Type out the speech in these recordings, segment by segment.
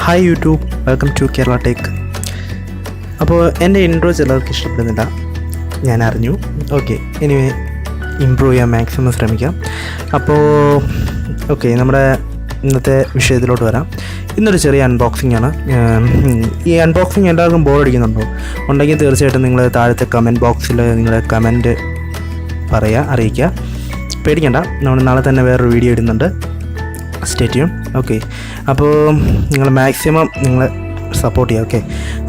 Hi YouTube, welcome to Kerala Tech. അപ്പോൾ എൻ്റെ intro ചിലർക്ക് ഇഷ്ടപ്പെടുന്നില്ല, ഞാൻ അറിഞ്ഞു. ഓക്കെ, എനിവേ ഇമ്പ്രൂവ് ചെയ്യാൻ മാക്സിമം ശ്രമിക്കാം. അപ്പോൾ ഓക്കെ, നമ്മുടെ ഇന്നത്തെ വിഷയത്തിലോട്ട് വരാം. ഇന്നൊരു ചെറിയ അൺബോക്സിംഗ് ആണ്. ഈ അൺബോക്സിങ് എല്ലാവർക്കും ബോറടിക്കുന്നുണ്ടോ? ഉണ്ടെങ്കിൽ തീർച്ചയായിട്ടും നിങ്ങൾ താഴത്തെ കമൻറ്റ് ബോക്സിൽ നിങ്ങളുടെ കമൻറ്റ് അറിയിക്കുക. പേടിക്കണ്ട, നമ്മൾ നാളെ തന്നെ വേറൊരു വീഡിയോ ഇടുന്നുണ്ട്. Stay tune. ഓക്കെ, അപ്പോൾ നിങ്ങൾ മാക്സിമം നിങ്ങൾ സപ്പോർട്ട് ചെയ്യുക.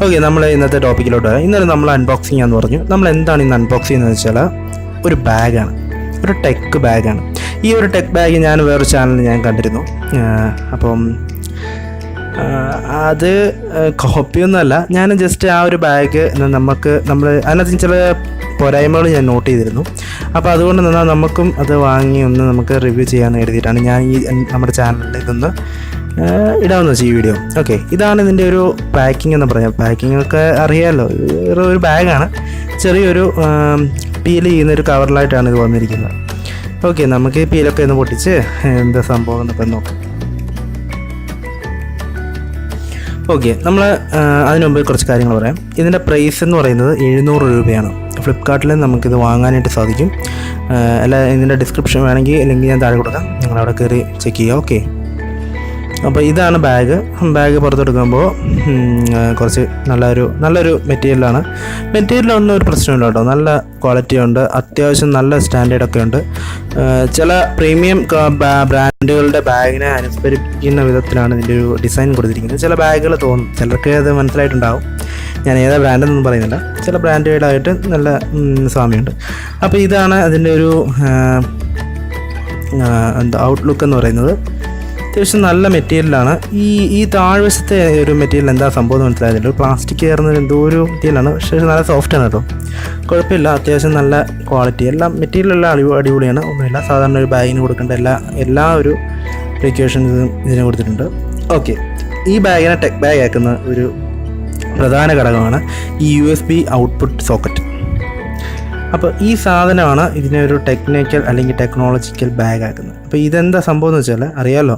ഓക്കെ, നമ്മൾ ഇന്നത്തെ ടോപ്പിക്കിലോട്ട് വരാം. ഇന്നലെ നമ്മൾ അൺബോക്സിംഗ് ആണെന്ന് പറഞ്ഞു. നമ്മൾ എന്താണ് ഇന്ന് അൺബോക്സ് ചെയ്യുന്നത് വെച്ചാൽ ഒരു ബാഗാണ്, ഒരു ടെക് ബാഗാണ്. ഈ ഒരു ടെക് ബാഗ് ഞാൻ വേറൊരു ചാനലിൽ ഞാൻ കണ്ടിരുന്നു. അപ്പം അത് കോപ്പിയൊന്നുമല്ല, ഞാൻ ജസ്റ്റ് ആ ഒരു ബാഗ് നമ്മൾ അതിനകത്ത് ചില പോരായ്മകൾ ഞാൻ നോട്ട് ചെയ്തിരുന്നു. അപ്പോൾ അതുകൊണ്ട് നിന്നാൽ നമുക്കും അത് വാങ്ങി ഒന്ന് നമുക്ക് റിവ്യൂ ചെയ്യാമെന്ന് എഴുതിയിട്ടാണ് ഞാൻ ഈ നമ്മുടെ ചാനലിൽ ഇതൊന്ന് ഇടാമെന്ന് വെച്ചാൽ ഈ വീഡിയോ. ഓക്കെ, ഇതാണ് ഇതിൻ്റെ ഒരു പാക്കിംഗ് എന്ന് പറയാം. പാക്കിംഗ് ഒക്കെ അറിയാമല്ലോ, ഒരു ബാഗാണ്. ചെറിയൊരു പീൽ ചെയ്യുന്നൊരു കവറിലായിട്ടാണ് ഇത് വന്നിരിക്കുന്നത്. ഓക്കെ, നമുക്ക് ഈ പീലൊക്കെ ഒന്ന് പൊട്ടിച്ച് എന്താ സംഭവം എന്നൊക്കെ നോക്കാം. ഓക്കെ, നമ്മൾ അതിന് മുമ്പ് കുറച്ച് കാര്യങ്ങൾ പറയാം. ഇതിൻ്റെ പ്രൈസ് എന്ന് പറയുന്നത് 700 രൂപയാണ്. ഫ്ലിപ്കാർട്ടിൽ നമുക്കിത് വാങ്ങാനായിട്ട് സാധിക്കും. അല്ല, ഇതിൻ്റെ ഡിസ്ക്രിപ്ഷൻ വേണമെങ്കിൽ അല്ലെങ്കിൽ ഞാൻ താഴെ കൊടുക്കാം, നിങ്ങളവിടെ കയറി ചെക്ക് ചെയ്യുക. ഓക്കെ, അപ്പോൾ ഇതാണ് ബാഗ് പുറത്തെടുക്കുമ്പോൾ കുറച്ച് നല്ലൊരു മെറ്റീരിയലാണ്. മെറ്റീരിയലൊന്നും ഒരു പ്രശ്നമില്ല കേട്ടോ, നല്ല ക്വാളിറ്റി ഉണ്ട്, അത്യാവശ്യം നല്ല സ്റ്റാൻഡേർഡൊക്കെ ഉണ്ട്. ചില പ്രീമിയം ബ്രാൻഡുകളുടെ ബാഗിനെ അനുസ്മരിപ്പിക്കുന്ന വിധത്തിലാണ് ഇതിൻ്റെ ഒരു ഡിസൈൻ കൊടുത്തിരിക്കുന്നത്. ചില ബാഗുകൾ തോന്നും, ചിലർക്ക് അത് മനസ്സിലായിട്ടുണ്ടാവും. ഞാൻ ഏതാ ബ്രാൻഡെന്നൊന്നും പറയുന്നില്ല, ചില ബ്രാൻഡുകളായിട്ട് നല്ല സാമ്യമുണ്ട്. അപ്പോൾ ഇതാണ് അതിൻ്റെ ഒരു ഔട്ട്ലുക്ക് എന്ന് പറയുന്നത്. അത്യാവശ്യം നല്ല മെറ്റീരിയലാണ്. ഈ താഴ്വശത്തെ ഒരു മെറ്റീരിയൽ എന്താ സംഭവം മനസ്സിലായില്ല, ഒരു പ്ലാസ്റ്റിക് കയറുന്ന എന്തോ ഒരു മെറ്റീരിയലാണ്. പക്ഷേ നല്ല സോഫ്റ്റാണ് കേട്ടോ, കുഴപ്പമില്ല. അത്യാവശ്യം നല്ല ക്വാളിറ്റി, എല്ലാം മെറ്റീരിയലെല്ലാം അടിപൊളിയാണ്. ഒന്നുമില്ല, സാധാരണ ഒരു ബാഗിന് കൊടുക്കേണ്ട എല്ലാ ഒരു പ്രിക്കോഷൻസും ഇതിന് കൊടുത്തിട്ടുണ്ട്. ഓക്കെ, ഈ ബാഗിനെ ടെക് ബാഗ് ആക്കുന്ന ഒരു പ്രധാന ഘടകമാണ് ഈ USB ഔട്ട്പുട്ട് സോക്കറ്റ്. അപ്പോൾ ഈ സാധനമാണ് ഇതിനെ ഒരു ടെക്നോളജിക്കൽ ബാഗ് ആക്കുന്നത്. അപ്പോൾ ഇതെന്താ സംഭവം എന്ന് വെച്ചാൽ അറിയാമല്ലോ,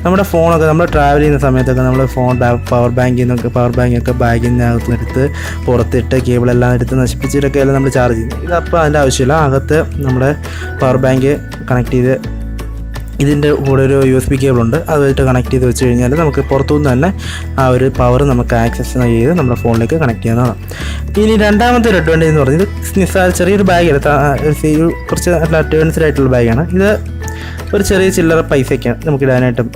നമ്മുടെ ഫോണൊക്കെ നമ്മൾ ട്രാവൽ ചെയ്യുന്ന സമയത്തൊക്കെ നമ്മൾ പവർ ബാങ്കൊക്കെ ബാഗിനകത്ത് പുറത്തിട്ട് കേബിളെല്ലാം എടുത്ത് നശിപ്പിച്ചിട്ടൊക്കെയല്ലേ നമ്മൾ ചാർജ് ചെയ്യുന്നത്. ഇതപ്പോൾ അതിൻ്റെ ആവശ്യമില്ല. അകത്ത് നമ്മുടെ പവർ ബാങ്ക് കണക്ട് ചെയ്ത് ഇതിൻ്റെ കൂടെ ഒരു USB കേബിളുണ്ട്, അത് വെച്ചിട്ട് കണക്ട് ചെയ്ത് വെച്ച് കഴിഞ്ഞാൽ നമുക്ക് പുറത്തുനിന്ന് തന്നെ ആ ഒരു പവർ നമുക്ക് ആക്സസ് ചെയ്ത് നമ്മുടെ ഫോണിലേക്ക് കണക്ട് ചെയ്യാവുന്നതാണ്. ഇനി രണ്ടാമത്തെ ഒരു അഡ്വാൻറ്റേജ് എന്ന് പറഞ്ഞത് ചെറിയൊരു ബാഗ് കുറച്ച് നല്ല അഡ്വാൻസ്ഡ് ആയിട്ടുള്ള ബാഗാണ്. ഇത് ഒരു ചെറിയ ചില്ലറ പൈസയ്ക്കാണ് നമുക്ക് ഇടാനായിട്ടും.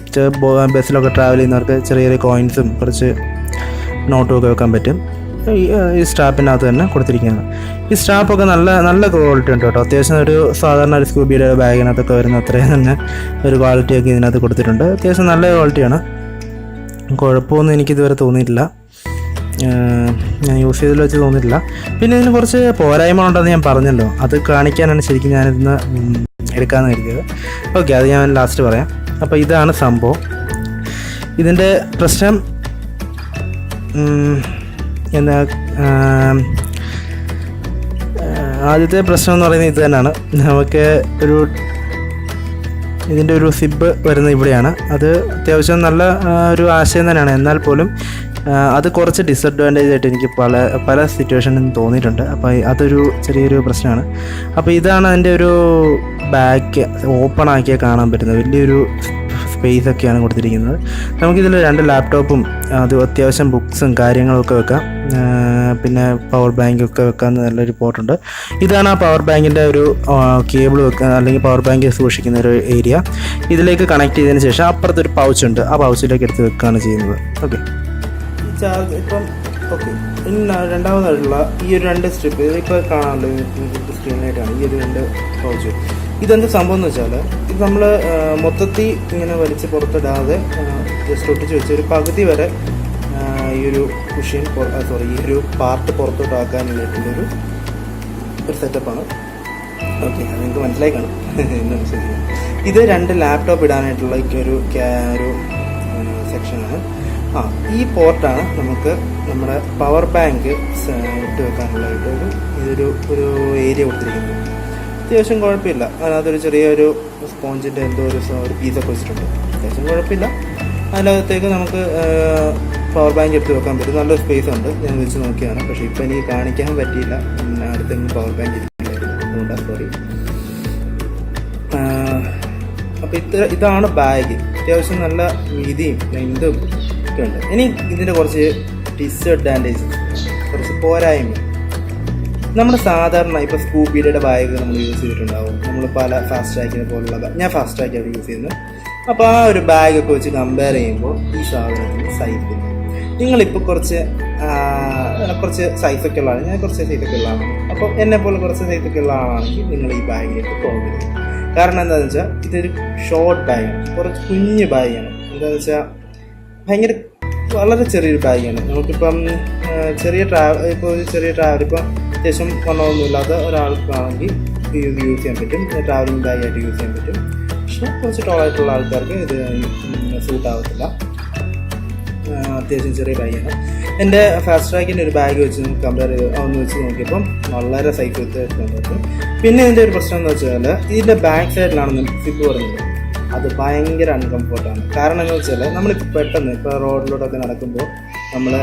ബസ്സിലൊക്കെ ട്രാവൽ ചെയ്യുന്നവർക്ക് ചെറിയ കോയിൻസും കുറച്ച് നോട്ടും ഒക്കെ വെക്കാൻ പറ്റും. ഈ സ്ട്രാപ്പിനകത്ത് തന്നെ കൊടുത്തിരിക്കുന്നത്. ഈ സ്ട്രാപ്പൊക്കെ നല്ല ക്വാളിറ്റി ഉണ്ട് കേട്ടോ. അത്യാവശ്യം ഒരു സാധാരണ ഒരു സ്കൂബിയുടെ ബാഗിനകത്തൊക്കെ വരുന്ന അത്രയും തന്നെ ഒരു ക്വാളിറ്റിയൊക്കെ ഇതിനകത്ത് കൊടുത്തിട്ടുണ്ട്. അത്യാവശ്യം നല്ല ക്വാളിറ്റിയാണ്, കുഴപ്പമൊന്നും എനിക്കിതുവരെ തോന്നിയിട്ടില്ല, ഞാൻ യൂസ് ചെയ്തതിൽ വെച്ച് തോന്നിയിട്ടില്ല. പിന്നെ ഇതിന് കുറച്ച് പോരായ്മ ഉണ്ടെന്ന് ഞാൻ പറഞ്ഞല്ലോ, അത് കാണിക്കാനാണ് ശരിക്കും ഞാനിന്ന് എടുക്കാമെന്ന് കരുതിയത്. ഓക്കെ, അത് ഞാൻ ലാസ്റ്റ് പറയാം. അപ്പോൾ ഇതാണ് സംഭവം. ഇതിൻ്റെ പ്രശ്നം എന്താ, ആദ്യത്തെ പ്രശ്നം എന്ന് പറയുന്നത് ഇത് തന്നെയാണ്. നമുക്ക് ഇതിൻ്റെ ഒരു സിബ് വരുന്നത് ഇവിടെയാണ്. അത് അത്യാവശ്യം നല്ല ഒരു ആശയം തന്നെയാണ്, എന്നാൽ പോലും അത് കുറച്ച് ഡിസഡ്വാൻറ്റേജ് ആയിട്ട് എനിക്ക് പല സിറ്റുവേഷനിലും തോന്നിയിട്ടുണ്ട്. അപ്പോൾ അതൊരു ചെറിയൊരു പ്രശ്നമാണ്. അപ്പോൾ ഇതാണ് അതിൻ്റെ ഒരു ബാക്ക് ഓപ്പൺ ആക്കിയാൽ കാണാൻ പറ്റുന്നത്. വലിയൊരു സ്പേസൊക്കെയാണ് കൊടുത്തിരിക്കുന്നത്. നമുക്കിതിൽ 2 ലാപ്ടോപ്പും അത് അത്യാവശ്യം ബുക്സും കാര്യങ്ങളൊക്കെ വെക്കാം. പിന്നെ പവർ ബാങ്കൊക്കെ വെക്കാൻ നല്ലൊരു പോർട്ടുണ്ട്. ഇതാണ് ആ പവർ ബാങ്കിൻ്റെ ഒരു കേബിൾ വെക്കാൻ അല്ലെങ്കിൽ പവർ ബാങ്ക് സൂക്ഷിക്കുന്ന ഒരു ഏരിയ. ഇതിലേക്ക് കണക്ട് ചെയ്തതിന് ശേഷം അപ്പുറത്തൊരു പൗച്ചുണ്ട്, ആ പൗച്ചിലേക്ക് എടുത്ത് വെക്കുകയാണ് ചെയ്യുന്നത്. ഓക്കെ, ഈ ചാർജ് ഇപ്പം ഓക്കെ. ഇനി രണ്ടാമതായിട്ടുള്ള ഈ ഒരു 2 സ്ട്രിപ്പ് ഇതിപ്പോൾ കാണാമല്ലോ സ്ക്രീനായിട്ടാണ് ഈ ഒരു 2 പൗച്ച്. ഇതെന്ത് സംഭവം എന്ന് വെച്ചാൽ, ഇത് നമ്മൾ മൊത്തത്തിൽ ഇങ്ങനെ വലിച്ച് പുറത്തിടാതെ ജസ്റ്റ് ഒട്ടിച്ച് വെച്ച് ഒരു പകുതി വരെ ഈ ഒരു കുഷ്യൻ ഈ ഒരു പാർട്ട് പുറത്തോട്ടാക്കാൻ വേണ്ടിയിട്ടുള്ളൊരു സെറ്റപ്പാണ്. ഓക്കെ, അത് നിങ്ങൾക്ക് മനസ്സിലായി കാണും എന്ന് വിശ്വസിക്കുന്നു. ഇത് 2 ലാപ്ടോപ്പ് ഇടാനായിട്ടുള്ള ഒരു സെക്ഷനാണ്. ഈ പോർട്ടാണ് നമുക്ക് നമ്മുടെ പവർ ബാങ്ക് ഇട്ട് വെക്കാനുള്ളതായിട്ട് ഇതൊരു ഏരിയ കൊടുത്തിരിക്കുന്നത്. അത്യാവശ്യം കുഴപ്പമില്ല. അതിനകത്തൊരു ചെറിയൊരു സ്പോഞ്ചിൻ്റെ എന്തോ ഒരു പീസൊക്കെ വെച്ചിട്ടുണ്ട്. അത്യാവശ്യം കുഴപ്പമില്ല. അതിനകത്തേക്ക് നമുക്ക് പവർ ബാങ്ക് എടുത്ത് വെക്കാൻ പറ്റും. നല്ലൊരു സ്പേസ് ഉണ്ട്. ഞാൻ വെച്ച് നോക്കിയാണ്. പക്ഷേ ഇപ്പം എനിക്ക് കാണിക്കാൻ പറ്റിയില്ല. അടുത്തെങ്കിലും പവർ ബാങ്ക് ഇരിക്കില്ലായിരുന്നു. അതുകൊണ്ടാണ് സോറി. അപ്പോൾ ഇതാണ് ബാഗ്. അത്യാവശ്യം നല്ല വീതിയും ലെങ്തും ഒക്കെ ഉണ്ട്. ഇനി ഇതിൻ്റെ കുറച്ച് ഡിസഡ്വാൻറ്റേജ്, കുറച്ച് പോരായ്മ. നമ്മുടെ സാധാരണ ഇപ്പോൾ സ്കൂബിയുടെ ബാഗ് നമ്മൾ യൂസ് ചെയ്തിട്ടുണ്ടാവും. നമ്മൾ പല ഫാസ്റ്റ് ട്രാക്കിനെ പോലുള്ള ഞാൻ ഫാസ്റ്റ് ട്രാക്കാണ് യൂസ് ചെയ്യുന്നത്. അപ്പോൾ ആ ഒരു ബാഗൊക്കെ വെച്ച് കമ്പയർ ചെയ്യുമ്പോൾ ഈ സാധനത്തിന് സൈസില്ല. നിങ്ങളിപ്പോൾ കുറച്ച് സൈസൊക്കെ ഉള്ള ഞാൻ കുറച്ച് സൈസൊക്കെ ഉള്ള ആളാണ്. അപ്പോൾ എന്നെപ്പോലെ കുറച്ച് സൈസൊക്കെ ഉള്ള ആളാണെങ്കിൽ നിങ്ങൾ ഈ ബാഗിലേക്ക് പോകരുത്. കാരണം എന്താണെന്ന് വെച്ചാൽ ഇതൊരു ഷോർട്ട് ബാഗാണ്, കുറച്ച് കുഞ്ഞ് ബാഗാണ്. എന്താണെന്ന് വെച്ചാൽ ഭയങ്കര വളരെ ചെറിയൊരു ബാഗാണ്. നമുക്കിപ്പം ചെറിയ ട്രാവൽ ഇപ്പം അത്യാവശ്യം വണ്ണമൊന്നുമില്ലാത്ത ഒരാൾക്കാണെങ്കിൽ ഇത് യൂസ് ചെയ്യാൻ പറ്റും. ട്രാവലിംഗ് ബാഗായിട്ട് യൂസ് ചെയ്യാൻ പറ്റും. പക്ഷേ കുറച്ച് ടോളായിട്ടുള്ള ആൾക്കാർക്ക് ഇത് സൂട്ട് ആവത്തില്ല. അത്യാവശ്യം ചെറിയ ബാഗാണ്. എൻ്റെ ഫാസ്റ്റ് ട്രാക്കിൻ്റെ ഒരു ബാഗ് വെച്ച് കമ്പയർ ഒന്ന് വെച്ച് നോക്കിയപ്പം വളരെ സൈസ് വ്യത്യാസം പറ്റും. പിന്നെ ഇതിൻ്റെ ഒരു പ്രശ്നം എന്ന് വെച്ചാൽ ഇതിൻ്റെ ബാക്ക് സൈഡിലാണ് സിപ്പ് പറയുന്നത്. അത് ഭയങ്കര അൺകംഫർട്ടാണ്. കാരണം എന്ന് വെച്ചാൽ നമ്മളിപ്പോൾ പെട്ടെന്ന് ഇപ്പോൾ റോഡിലൂടെയൊക്കെ നടക്കുമ്പോൾ നമ്മൾ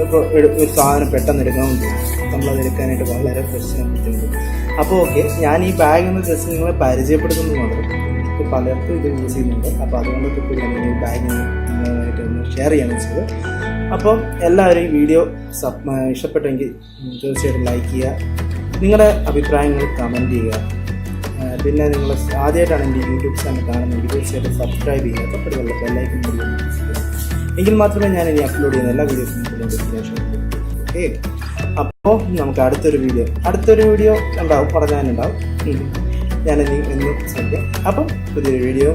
ഇപ്പോൾ ഒരു സാധനം പെട്ടെന്ന് എടുക്കാൻ പോകും. നമ്മളത് എടുക്കാനായിട്ട് വളരെ പ്രശ്നം ബുദ്ധിമുട്ടുണ്ട്. അപ്പോൾ ഓക്കെ, ഞാൻ ഈ ബാഗ് എന്ന് ജസ്റ്റ് നിങ്ങളെ പരിചയപ്പെടുത്തുന്നത് മാത്രം. ഇപ്പോൾ പലർക്കും ഇത് യൂസ് ചെയ്യുന്നുണ്ട്. അപ്പോൾ അതുകൊണ്ടൊക്കെ ഇപ്പോൾ ഞാൻ ഈ ബാഗിന് നിങ്ങളായിട്ട് ഒന്ന് ഷെയർ ചെയ്യാൻ വെച്ചത്. അപ്പം എല്ലാവരും ഈ വീഡിയോ ഇഷ്ടപ്പെട്ടെങ്കിൽ തീർച്ചയായിട്ടും ലൈക്ക് ചെയ്യുക. നിങ്ങളുടെ അഭിപ്രായങ്ങൾ കമൻറ്റ് ചെയ്യുക. പിന്നെ നിങ്ങൾ ആദ്യമായിട്ടാണ് എൻ്റെ യൂട്യൂബ് ചാനൽ കാണുന്നതെങ്കിൽ തീർച്ചയായിട്ടും സബ്സ്ക്രൈബ് ചെയ്യുക. തൊട്ടടുത്തുള്ള ബെല്ലൈക്കൺ എങ്കിൽ മാത്രമേ ഞാൻ ഇനി അപ്ലോഡ് ചെയ്യുന്ന എല്ലാ വീഡിയോസും നോട്ടിഫിക്കേഷൻ. ഓക്കെ, അപ്പോൾ നമുക്ക് അടുത്തൊരു വീഡിയോ ഉണ്ടാവും, പറഞ്ഞാലുണ്ടാവും. ഞാനിനി എന്നും ശ്രദ്ധിക്കാം. അപ്പം പുതിയൊരു വീഡിയോ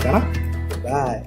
കാണാം. ബൈ.